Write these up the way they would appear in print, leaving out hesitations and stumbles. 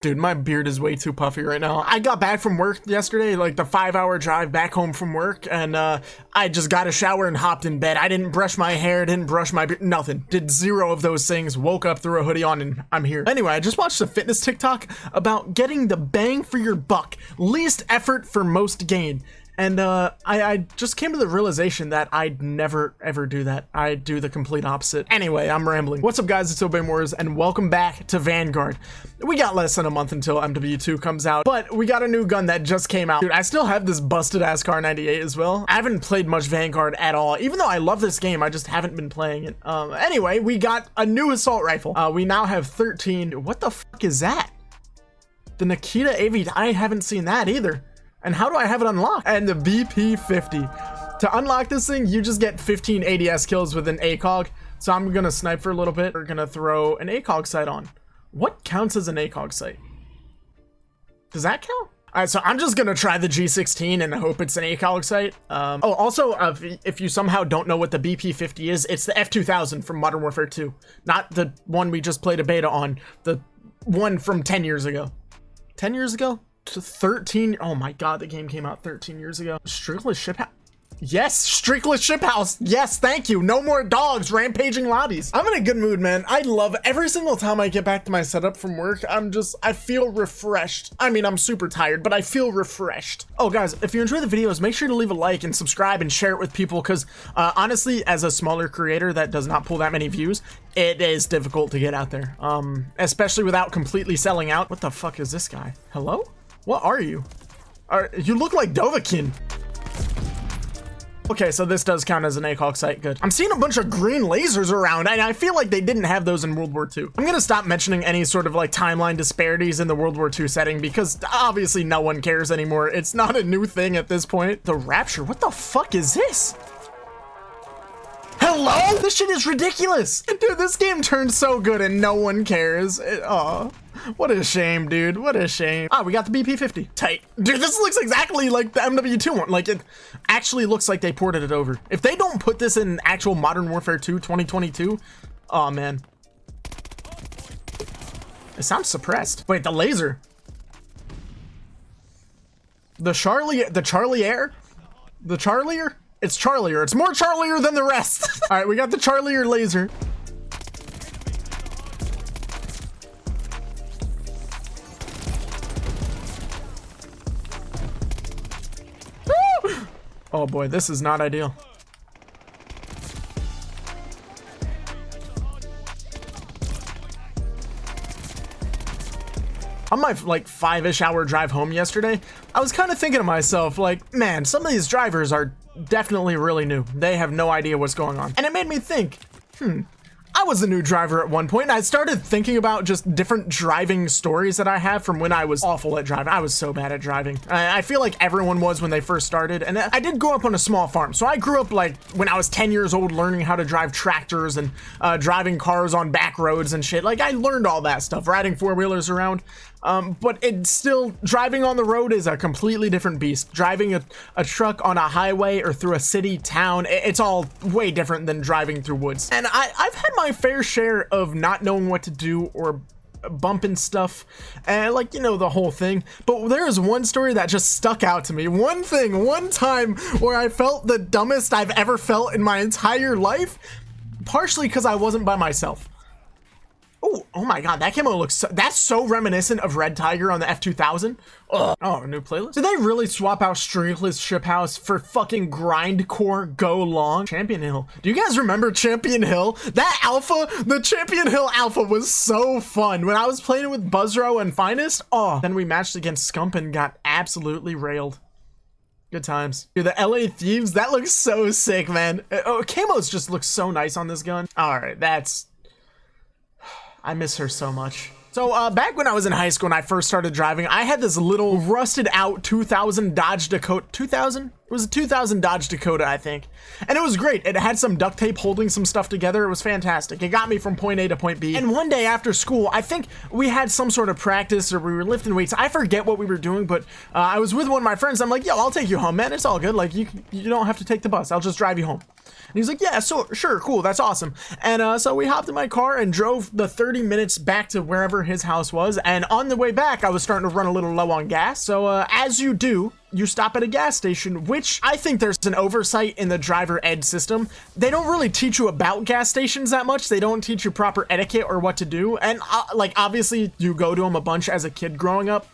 Dude, my beard is way too puffy right now. I got back from work yesterday, like the 5-hour drive back home from work, and I just got a shower and hopped in bed. I didn't brush my hair, didn't brush my beard, nothing. Did zero of those things, woke up, threw a hoodie on, and I'm here. Anyway, I just watched a fitness TikTok about getting the bang for your buck, least effort for most gain. And I just came to the realization that I'd never ever do that. I do the complete opposite. Anyway, I'm rambling. What's up, guys? It's Obey Wars, and welcome back to Vanguard. We got less than a month until MW2 comes out, but we got a new gun that just came out. Dude, I still have this busted ass Car 98 as well. I haven't played much Vanguard at all, even though I love this game. I just haven't been playing it. Anyway, we got a new assault rifle. We now have 13. What the fuck is that? The Nikita AV. I haven't seen that either. And how do I have it unlocked? And the BP50. To unlock this thing, you just get 15 ADS kills with an ACOG. So I'm gonna snipe for a little bit. We're gonna throw an ACOG sight on. What counts as an ACOG sight? Does that count? All right, so I'm just gonna try the G16 and hope it's an ACOG sight. Oh, also, if you somehow don't know what the BP50 is, it's the F2000 from Modern Warfare 2. Not the one we just played a beta on. The one from 10 years ago. 10 years ago? 13. Oh my god, the game came out 13 years ago. Strictless ship house. Yes, Strictless ship house. Yes, thank you. No more dogs rampaging lobbies. I'm in a good mood, man. I love every single time I get back to my setup from work. I feel refreshed. I mean, I'm super tired, but I feel refreshed. Oh guys, if you enjoy the videos, make sure to leave a like and subscribe and share it with people, because honestly, as a smaller creator that does not pull that many views, it is difficult to get out there, especially without completely selling out. What the fuck is this guy? Hello? What are you? You look like Dovahkiin. Okay, so this does count as an ACOG sight. Good. I'm seeing a bunch of green lasers around, and I feel like they didn't have those in World War II. I'm gonna stop mentioning any sort of like timeline disparities in the World War II setting, because obviously no one cares anymore. It's not a new thing at this point. The Rapture, what the fuck is this? Hello? This shit is ridiculous. Dude, this game turned so good and no one cares. Aw. What a shame, dude. What a shame. Ah, we got the BP50. Tight. Dude, this looks exactly like the MW2 one. Like, it actually looks like they ported it over. If they don't put this in actual Modern Warfare 2 2022, oh man. It sounds suppressed. Wait, the laser. The Charlier? The Charlier? It's Charlier. It's more Charlier than the rest. All right, we got the Charlier laser. Oh boy, this is not ideal. On my like 5-ish hour drive home yesterday, I was kind of thinking to myself, like, man, some of these drivers are definitely really new. They have no idea what's going on. And it made me think, I was a new driver at one point, and I started thinking about just different driving stories that I have from when I was awful at driving. I was so bad at driving. I feel like everyone was when they first started, and I did grow up on a small farm. So I grew up like when I was 10 years old learning how to drive tractors and driving cars on back roads and shit. Like, I learned all that stuff, riding four-wheelers around. But it's still, driving on the road is a completely different beast. Driving a truck on a highway or through a city, town, it's all way different than driving through woods. And I've had my fair share of not knowing what to do or bumping stuff, and like, you know, the whole thing. But there is one story that just stuck out to me. One time where I felt the dumbest I've ever felt in my entire life, partially because I wasn't by myself. Oh my god, that camo looks that's so reminiscent of Red Tiger on the F2000. Ugh. Oh, a new playlist? Did they really swap out Strictless ship house for fucking grindcore go long? Champion Hill. Do you guys remember Champion Hill? That alpha, the Champion Hill alpha was so fun. When I was playing with Buzzrow and Finest, oh, then we matched against Scump and got absolutely railed. Good times. Dude, the LA Thieves, that looks so sick, man. Oh, camos just look so nice on this gun. All right, I miss her so much. So back when I was in high school and I first started driving, I had this little rusted out 2000 Dodge Dakota. 2000? It was a 2000 Dodge Dakota, I think. And it was great. It had some duct tape holding some stuff together. It was fantastic. It got me from point A to point B. And one day after school, I think we had some sort of practice or we were lifting weights. I forget what we were doing, but I was with one of my friends. I'm like, yo, I'll take you home, man. It's all good. Like, you don't have to take the bus. I'll just drive you home. And he's like, yeah, so sure, cool, that's awesome. And so we hopped in my car and drove the 30 minutes back to wherever his house was. And on the way back, I was starting to run a little low on gas. So as you do, you stop at a gas station, which I think there's an oversight in the driver ed system. They don't really teach you about gas stations that much. They don't teach you proper etiquette or what to do. And like, obviously you go to them a bunch as a kid growing up,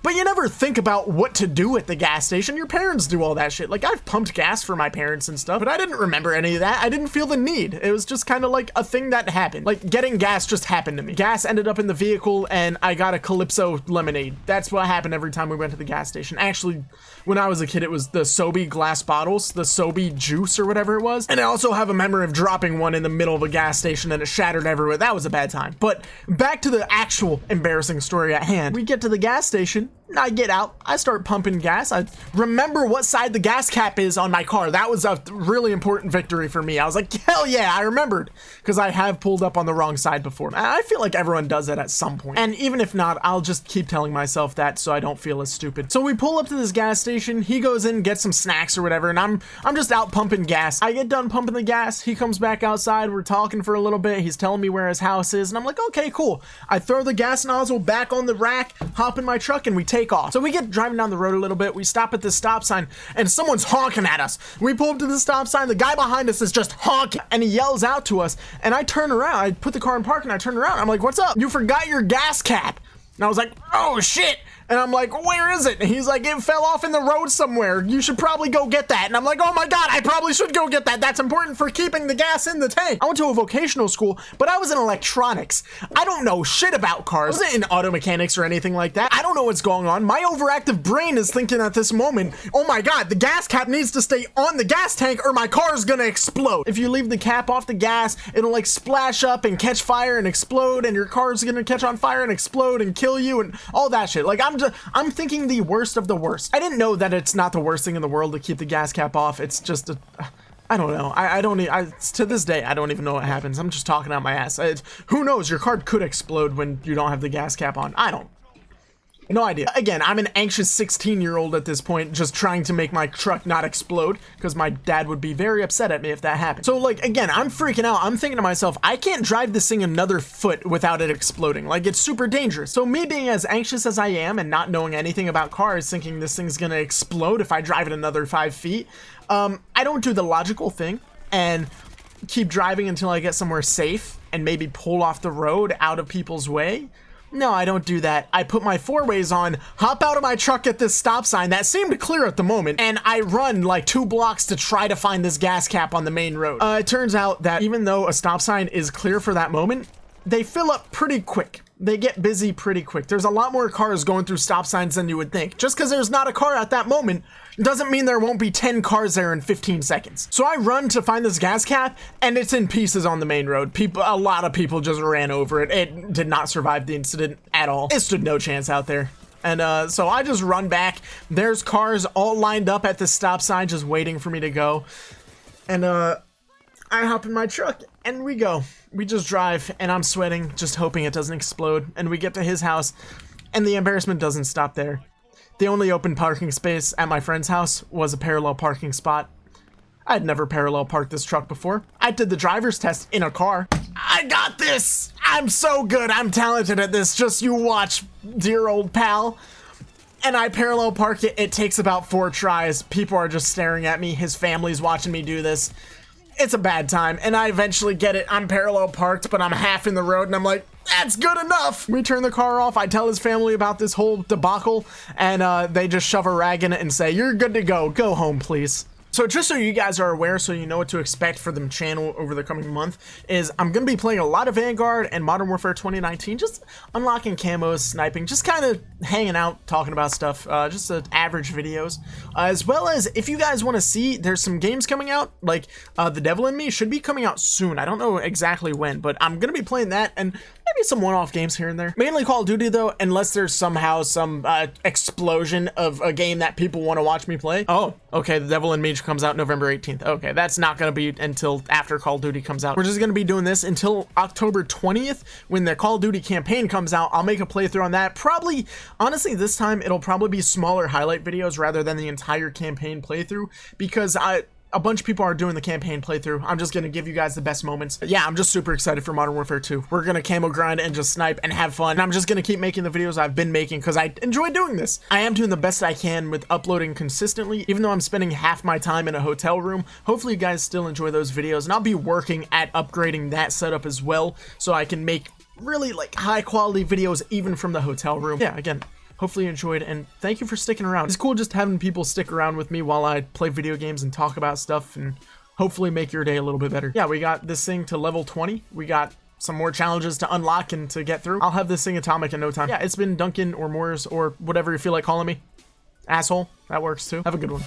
but you never think about what to do at the gas station. Your parents do all that shit. Like, I've pumped gas for my parents and stuff, but I didn't remember any of that. I didn't feel the need. It was just kind of like a thing that happened. Like, getting gas just happened to me. Gas ended up in the vehicle and I got a Calypso lemonade. That's what happened every time we went to the gas station. Actually, when I was a kid, it was the Sobe glass bottles, the Sobe juice or whatever it was. And I also have a memory of dropping one in the middle of a gas station and it shattered everywhere. That was a bad time. But back to the actual embarrassing story at hand. We get to the gas station. I get out, I start pumping gas. I remember what side the gas cap is on my car. That was a really important victory for me. I was like, hell yeah, I remembered, because I have pulled up on the wrong side before. I feel like everyone does that at some point. And even if not, I'll just keep telling myself that so I don't feel as stupid. So we pull up to this gas station. He goes in, gets some snacks or whatever, and I'm just out pumping gas. I get done pumping the gas. He comes back outside. We're talking for a little bit. He's telling me where his house is, and I'm like, okay, cool. I throw the gas nozzle back on the rack, hop in my truck, and we take off. So we get driving down the road a little bit. We stop at this stop sign and someone's honking at us. We pull up to the stop sign. The guy behind us is just honking and he yells out to us. And I turn around. I put the car in park and I turn around. I'm like, what's up? You forgot your gas cap. And I was like, oh shit. And I'm like, where is it? And he's like, it fell off in the road somewhere. You should probably go get that. And I'm like, oh my God, I probably should go get that. That's important for keeping the gas in the tank. I went to a vocational school, but I was in electronics. I don't know shit about cars. I wasn't in auto mechanics or anything like that. I don't know what's going on. My overactive brain is thinking at this moment, oh my God, the gas cap needs to stay on the gas tank or my car is gonna explode. If you leave the cap off the gas, it'll like splash up and catch fire and explode and your car's gonna catch on fire and explode and kill you and all that shit. Like, I'm thinking the worst of the worst. I didn't know that it's not the worst thing in the world to keep the gas cap off. It's just I don't know. To this day, I don't even know what happens. I'm just talking out my ass. Who knows? Your car could explode when you don't have the gas cap on. No idea. Again, I'm an anxious 16-year-old at this point, just trying to make my truck not explode, because my dad would be very upset at me if that happened. So, like, again, I'm freaking out. I'm thinking to myself, I can't drive this thing another foot without it exploding. Like, it's super dangerous. So me being as anxious as I am and not knowing anything about cars, thinking this thing's gonna explode if I drive it another 5 feet, I don't do the logical thing and keep driving until I get somewhere safe and maybe pull off the road out of people's way. No, I don't do that. I put my four-ways on, hop out of my truck at this stop sign that seemed clear at the moment, and I run like 2 blocks to try to find this gas cap on the main road. It turns out that even though a stop sign is clear for that moment, they fill up pretty quick. They get busy pretty quick. There's a lot more cars going through stop signs than you would think. Just because there's not a car at that moment doesn't mean there won't be 10 cars there in 15 seconds. So I run to find this gas cap and it's in pieces on the main road. A lot of people just ran over it. It did not survive the incident at all. It stood no chance out there. And so I just run back. There's cars all lined up at the stop sign just waiting for me to go. And I hop in my truck and we go. We just drive and I'm sweating, just hoping it doesn't explode. And we get to his house and the embarrassment doesn't stop there. The only open parking space at my friend's house was a parallel parking spot. I'd never parallel parked this truck before. I did the driver's test in a car. I got this! I'm so good, I'm talented at this, just you watch, dear old pal. And I parallel park it, it takes about 4 tries. People are just staring at me, his family's watching me do this. It's a bad time, and I eventually get it. I'm parallel parked, but I'm half in the road, and I'm like, that's good enough. We turn the car off. I tell his family about this whole debacle, and they just shove a rag in it and say, you're good to go. Go home, please. So just so you guys are aware, so you know what to expect for the channel over the coming month, is I'm going to be playing a lot of Vanguard and Modern Warfare 2019, just unlocking camos, sniping, just kind of hanging out, talking about stuff, just average videos, as well as if you guys want to see, there's some games coming out, like The Devil in Me should be coming out soon. I don't know exactly when, but I'm going to be playing that, and maybe some one-off games here and there. Mainly Call of Duty though, unless there's somehow some explosion of a game that people want to watch me play. Oh, okay, The Devil in Me comes out November 18th. Okay, that's not going to be until after Call of Duty comes out. We're just going to be doing this until October 20th when the Call of Duty campaign comes out. I'll make a playthrough on that. Probably, honestly, this time it'll probably be smaller highlight videos rather than the entire campaign playthrough, because a bunch of people are doing the campaign playthrough. I'm just gonna give you guys the best moments. Yeah, I'm just super excited for Modern Warfare 2. We're gonna camo grind and just snipe and have fun. And I'm just gonna keep making the videos I've been making because I enjoy doing this. I am doing the best I can with uploading consistently, even though I'm spending half my time in a hotel room. Hopefully you guys still enjoy those videos, and I'll be working at upgrading that setup as well, so I can make really like high quality videos even from the hotel room. Yeah, again, hopefully you enjoyed, and thank you for sticking around. It's cool just having people stick around with me while I play video games and talk about stuff and hopefully make your day a little bit better. Yeah, we got this thing to level 20. We got some more challenges to unlock and to get through. I'll have this thing atomic in no time. Yeah, it's been Duncan or Moores or whatever you feel like calling me. Asshole, that works too. Have a good one.